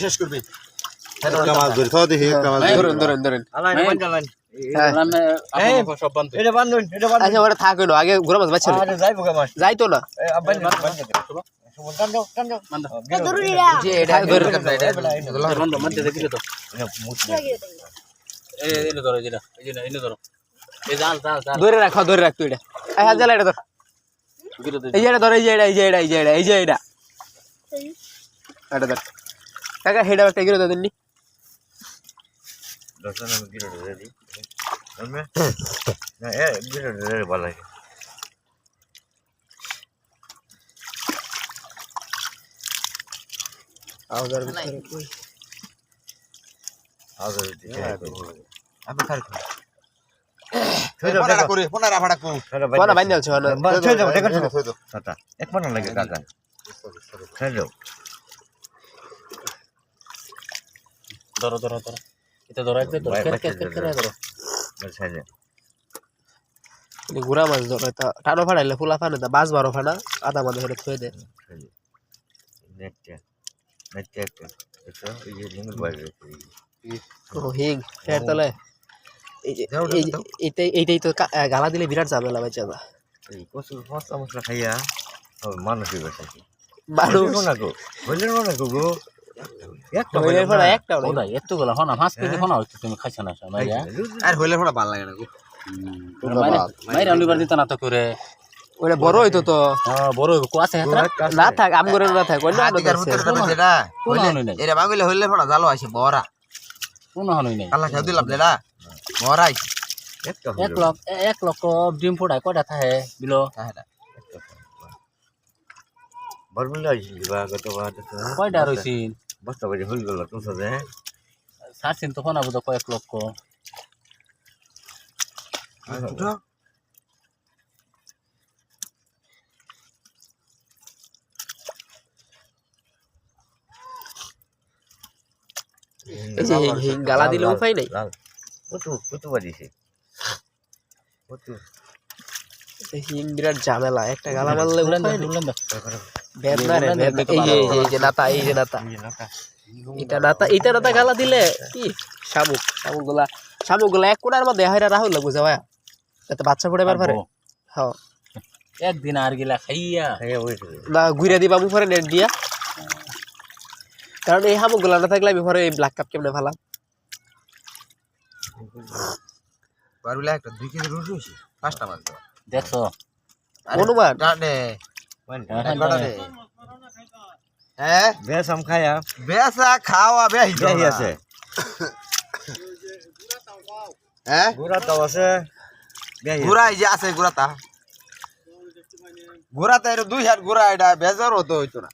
শেষ করবি মাছ ধরে খাওয়া দেখি একটা মাছ ধরেন আচ্ছা ওরা থাক হইলো আগে ঘোরা মাছ বাচ্চা যাইতো না ধরে রাখতো এটা জাল এটা ধর এই যে ধর এই যে এটা ধর কাকা হেডা একটা গিরে দেননি দর্শন আমি গিরে রেডি না এ গিরে রে ভালো লাগে আউদার ভিতরে কই আউদার আমি খাই ফোনা করে ফোনা রাফাড়া কো কোনা বাইন আছে না ছয় দাও দেখো টাটা এক মন লাগে কাকা ছয় দাও ধরো এটা ধরো একদম ধরো ছয় দাও গুড়া মাছ ধরে তা টানো ফাড়াইলে ফুলা ফানে তা বাস বারো ফানা আধা মাঝে ধরে থুয়ে দে নেটটা এটা এই যে লিঙ্গ বাইরে ও হিং ফের তলে এই যে এইটাই তো গালা দিলে বিরাট ঝামেলা বাচ্চা দা এই কসুর মশলা মশলা খাইয়া মানুষই বসে মানুষ না গো বললেন না গো একটা এতগুলা হনা মাছ কেটে হনা হইতো তুমি খাইছ না মাইরা আর হইলে ফোনা ভালো লাগে না গো মাইরা অলিবার দিত না তো করে ওটা বড় হইতো তো বড় হইব কোয়াছে হেতরা না থাক আম করে না থাক অন্য হাতিকার ভিতরে তো যেটা হইলে এরা বাগুলে হইলে ফোনা জালো আছে বড়া কোনো হনই নাই আল্লাহ খাও দিলাম লেডা বড়া আইছে এক লক্ষ ডিম ফোড়ায় কয়টা থাকে বিলো তাহলে বরমুলা দিবা গতবার কয়টা রইছিন বস্তা বাজে হই গেল তো সাথে সারছিন তো ফোনা বুঝো কয়েক লক্ষ এই যে গালা দিলে উপায় নাই কত বাজিছে কত হিং বিরাট ঝামেলা একটা গালা মারলে উপায় নেই উড়ান দাও বেদ না রে এই যে নাতা এটা নাতা গালা দিলে কি শামুক গুলা এক কোণার মধ্যে হাইরা রাহুল লাগবে যাওয়া এত বাচ্চা পড়ে পারে হ্যাঁ একদিন আর গিলা খাইয়া না ঘুরে দিবা মুখ পরে নেট দিয়া কারণ এই শামুক গুলা না থাকলে আমি পরে এই ব্ল্যাক কাপ কেমনে ভালা পারুলা একটা 2 কেজি রুটি হইছে 5টা মাছ দাও দেখছো অনুমান ডানে হ্যাঁ বেসাম খায়া বেসা খাওয়া বেহি বেহি আছে হ্যাঁ গুড়া তো আছে বেহি গুড়া এই যে আছে গুড়াটা এর 2 হাত গুড়া এটা বেজার হতো হইতো না